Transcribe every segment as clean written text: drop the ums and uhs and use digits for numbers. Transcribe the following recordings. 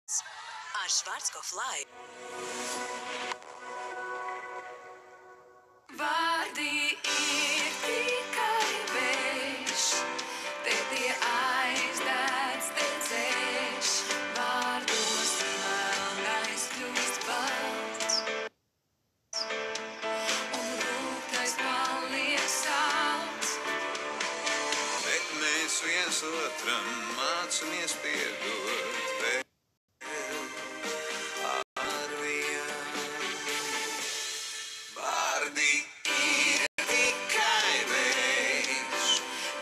Ar Schwarzkopf Live. Vārdi ir tikai vējš, te tie aizdēts, te ceļš, vārdos melnais kļūst balts, un rūgtais paliek salds. Bet mēs viens otram mācamies piedot vēl ar vienu. Vārdi ir tikai vējš,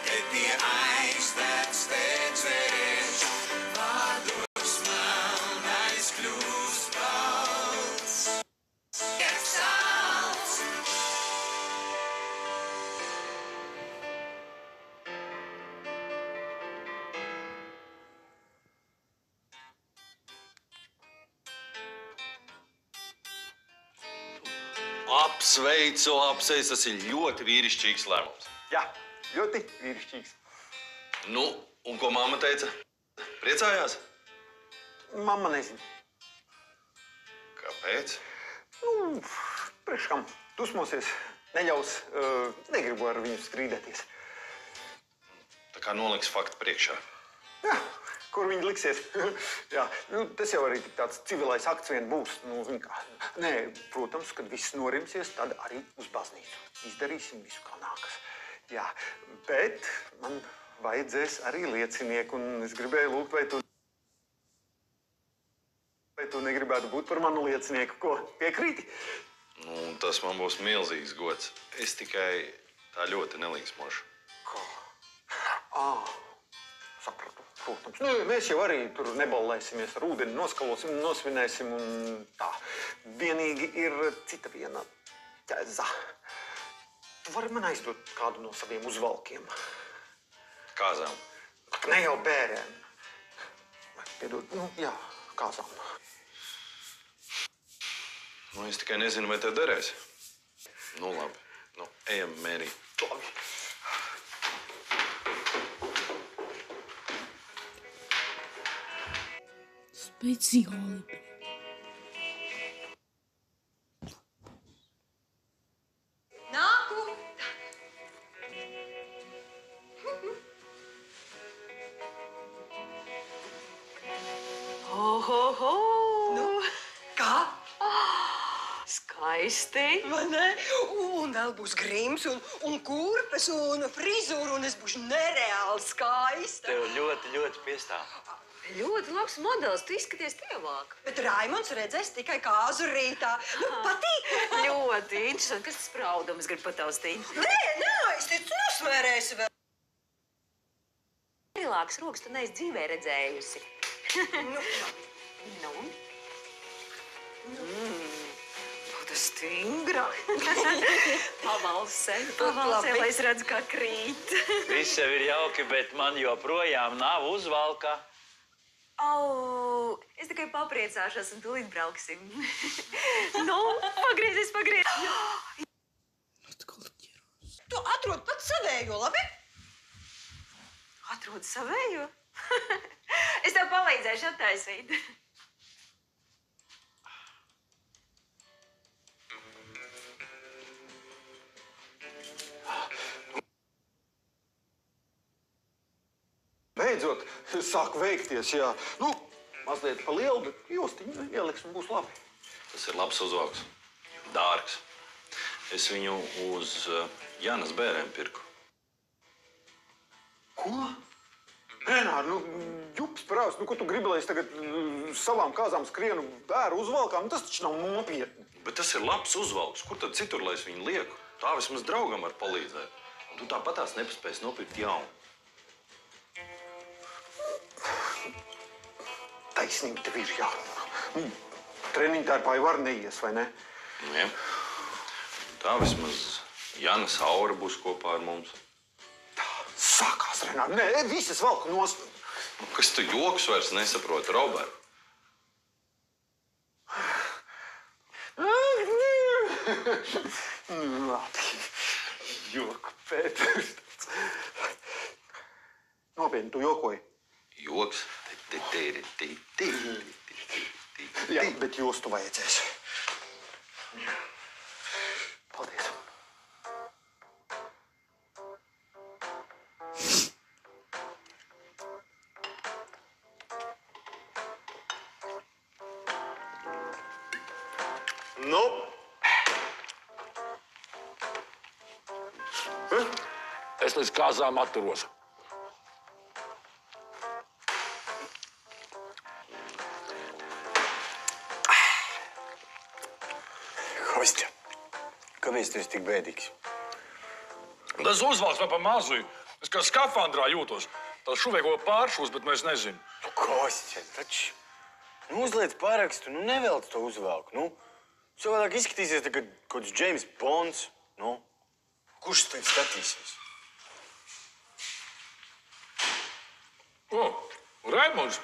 te tie aizdēts, te ceļš, vārdos melnais kļūst balts, tiek salds. Apsveicu, tas ir ļoti vīrišķīgs lēmums. Jā, ļoti vīrišķīgs. Nu, un ko mamma teica? Priecājās? Mamma nezina. Kāpēc? Priekš kam dusmosies, neļaus, negribu ar viņu strīdēties. Tā kā noliks faktu priekšā. Jā, kur viņi liksies? Jā, tas jau arī tik tāds civilais akts vien būs. Nē, protams, kad viss norimsies, tad arī uz baznīcu. Izdarīsim visu, kā nākas. Jā, bet man vajadzēs arī liecinieku, un es gribēju lūgt, vai tu negribētu būt par manu liecinieku, ko piekrīti? Nu, tas man būs milzīgs gods. Es tikai tā ļoti nelīgsmošu. Kā? Sapratu, protams. Mēs jau arī tur neballēsimies ar ūdeni, noskalosim, nosvinēsim un tā. Vienīgi ir cita viena ķeza. Tu vari man aizdot kādu no saviem uzvalkiem? Kāzām. Ne jau bērēm. Piedod, jā, kāzām. Nu, es tikai nezinu, vai tev derēs. Nu, labi. Nu, ejam, Mērī. Labi. Speciāli. Nāku! Ho! Nu, kā? Skaisti. Vai ne? Un vēl būs grims un kurpes un frizūra, un es būšu nereāli skaista. Tev ļoti, ļoti piestāv. Ļoti labs modelis. Tu izskaties tievāk. Bet Raimonds redzēs tikai kāzu rītā. Patīk? Ļoti interesanti. Kas tas par audumu? Es gribu pataustīt. Nē, es ticu, nosmērēsi vēl. Lielākas rokas tu neesi dzīvē redzējusi. Nu? Būtu stingra. Pavalsē, lai es redzu, kā krīt. Viss jau ir jauki, bet man joprojām nav uzvalka. Es tikai papriecāšos un tūlīt brauksim. Nu, pagriezies. Tu atrod pats savējo, labi? Atrod savējo? Es tev palīdzēšu attaisīt. Beidzot, sāk veikties, jā. Mazliet pa lielu, bet jostiņu ieliks un būs labi. Tas ir labs uzvalks. Dārgs. Es viņu uz Jānas bērēm pirku. Ko? Renār, jups prāvs, ko tu gribi, lai es tagad savām kāzām skrienu bēru uzvalkām? Tas taču nav nopietni. Bet tas ir labs uzvalks. Kur tad citur, lai es viņu lieku? Tā vismaz draugam var palīdzēt. Un tu tāpatās nepaspēsi nopirkt jaunu. Taisnība tev ir jārunā. Treniņtērpā jau var neies, vai ne? Jā. Tā vismaz Jānas aura būs kopā ar mums. Sākās, Renār. Nē, visas valku nost. Kas tu joks vairs nesaproti, Robert? Labi. Joku, Pēters. Nopietni, tu jokoji. Joks. Jā, bet jostu vajadzēs. Paldies. Nu? Es līdz kāzām atturos. Kostja, kāpēc tu esi tik bēdīgs? Tas uzvalks man pa mazu. Es kā skafandrā jūtos. Tā šuvēko pāršūs, bet mēs nezinu. Kostja, taču uzliec parakstu, nevelc to uzvalku. Savādāk izskatīsies tā, kā kaut kāds James Bonds. Kurš tev skatīsies? O, Raimunds.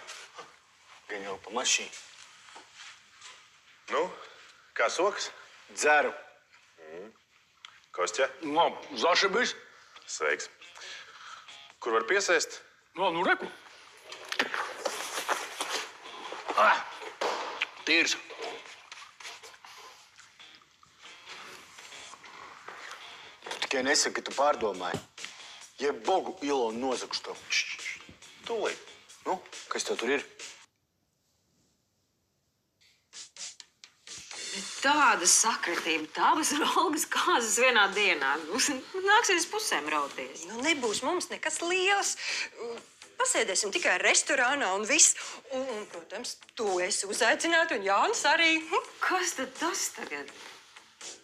Gan jau pa mašīnu. Nu, kā sokas? Dzeru. Kostja, No, Zašebis. sveiks. Kur var piesēst? No, nu reku. Tīrs. Tikai nesaki, ka tu pārdomāji. Jeb Bogu Ilonu nozagšu tev. Tūlīt. Kas tev tur ir? Tāda sakritība, tādas rolgas kāzas vienā dienā. Nāksies pusēm rauties. Nu, nebūs mums nekas liels. Pasēdēsim tikai restorānā un viss. Un, protams, tu esi uzaicināta un Jānis arī. Kas tad tas tagad?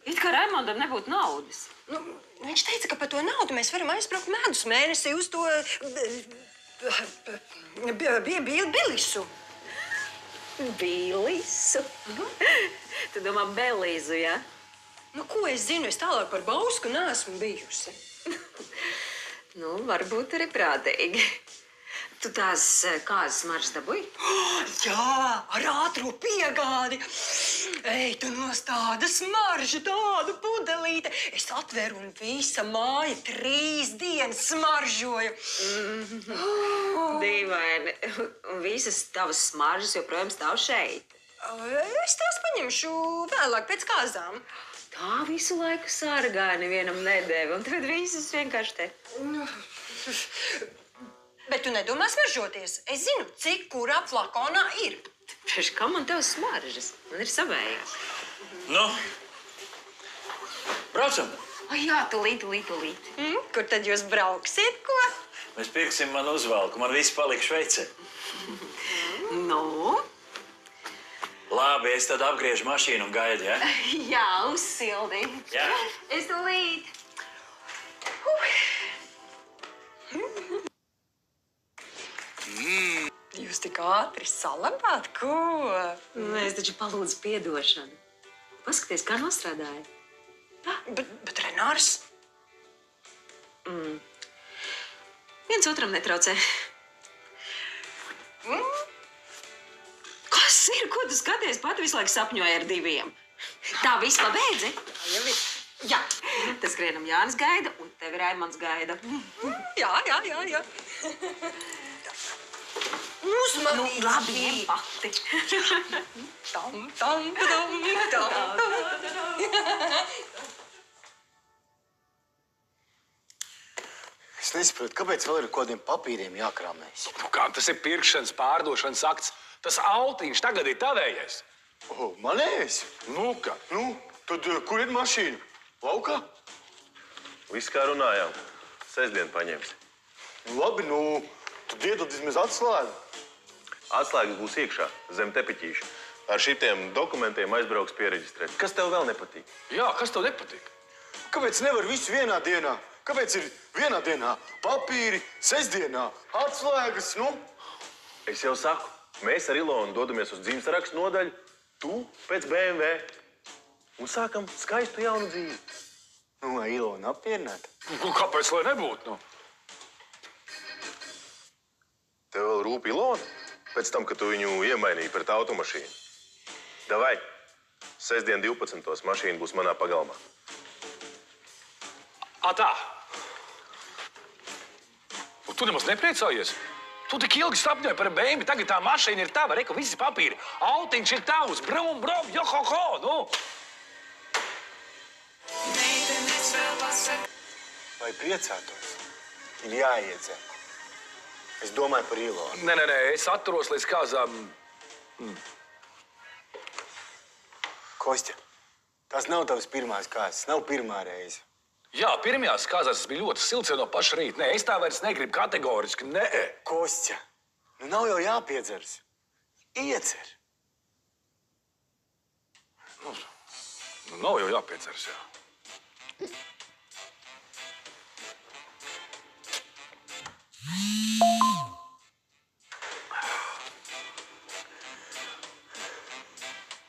It kā Raimondam nebūtu naudas. Nu, viņš teica, ka par to naudu mēs varam aizbraukt medus mēnesi uz to Bilisu. Bilisu? Tu domā Belīzu, jā? Nu, ko es zinu? Es tālāk par Bausku neesmu bijusi. Nu, varbūt arī prātīgi. Tu tās kāzas maržas dabūji? Jā, ar ātro piegādi. Ej, tu nos tāda smarža, tāda pudelīte. Es atveru un visa māja 3 dienas smaržoja. Dīvaini. Un visas tavas smaržas joprojām stāv šeit. Es tās paņemšu vēlāk pēc kāzām. Tā visu laiku sargāja, nevienam nedēva. Un tad visas vienkārši te. Bet tu nedomā smaržoties. Es zinu, cik kurā flakonā ir. Priekš kā man tev smaržas? Man ir savējās. Nu? Braucam. Ai, jā, tūlīt. Kur tad jūs brauksiet, ko? Mēs pirksim man uzvalku. Man viss palika Šveicē. Nu? Labi, es tad apgriežu mašīnu un gaidu, ja? Jā, uzsildi. Jā. Es tūlīt. Jūs tik ātri salabāt, ko? Es taču palūdzu piedošanu. Paskaties, kā nostrādāja. Bet Renārs? Viens otram netraucē. Kas ir? Ko tu skaties? Pat visu laiku sapņoja ar 2. Tā viss pabeidzi? Jā. Tas skrienam Jānis gaida, un tevi Raimonds gaida. Jā. Uzmanīgi! Labi, ņem pati. Tam. Es nesaprotu, kāpēc vēl ir kaut kādiem papīriem jākrāmējas. Kā tas ir pirkšanas, pārdošanas akts? Tas autiņš tagad ir tavējais. Manējais? Nu, kā? Tad kur ir mašīna? Laukā? Viss kā runājām. Sestdien paņemsi. Labi, tad iedod vismaz atslēgu. Atslēgas būs iekšā, zem tepiķīša. Ar šitiem dokumentiem aizbrauks piereģistrēt. Kas tev vēl nepatīk? Jā, kas tev nepatīk? Kāpēc nevar visu vienā dienā? Kāpēc ir vienā dienā papīri, sestdienā atslēgas, Es jau saku, mēs ar Ilonu dodamies uz dzimstarakstu nodaļu, tu pēc BMW. Un sākam skaistu jaunu dzīvi. Ilona apmierināta. Kāpēc, lai nebūtu? Tev vēl rūp Ilona? Pēc tam, kad tu viņu iemainīji pret automašīnu. Davai, sestdien 12. mašīna būs manā pagalmā. Tā. Tu nemaz nepriecājies? Tu tik ilgi sapņoji par bēnbi, tagad tā mašīna ir tava, reku, visi papīri. Autiņš ir tavs, brum, brum, johoho, nu. Lai priecātos, ir jāiedzer. Es domāju par Ilonu. Nē, es atturos līdz kāzām. Kostja, tās nav tavas pirmās kāzas, nav pirmā reize. Jā, pirmajās kāzās tas bija ļoti silts jau no paša rīta. Nē, es tā vairs negribu kategoriski, nē. Kostja, nu nav jau jāpiedzers. Iedzer. Nu, nav jau jāpieceras, jā.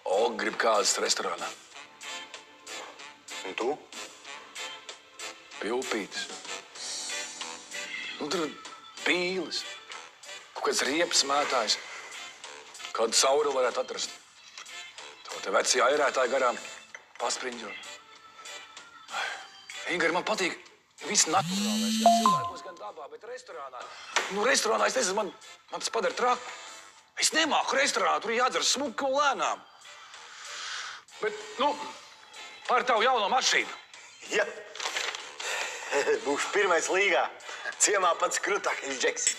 O, grib kāzas restorānā. Un tu? Pie upītes. Nu, tur pīles. Kaut kāds riepas mētājs. Kādu sauru varētu atrast. To te veci airētāji garām paspriņģo. Ingari, man patīk viss naturālais. Gan cilvēkos, gan dabā, bet restorānā. Nu, restorānā, es nezinu, man tas padara traku. Es nemāku restorānā, tur jādzer smuki un lēnām. Bet, nu, par tavu jauno mašīnu. Ja. Būšu pirmais līgā. Ciemā pats krutākais džeks.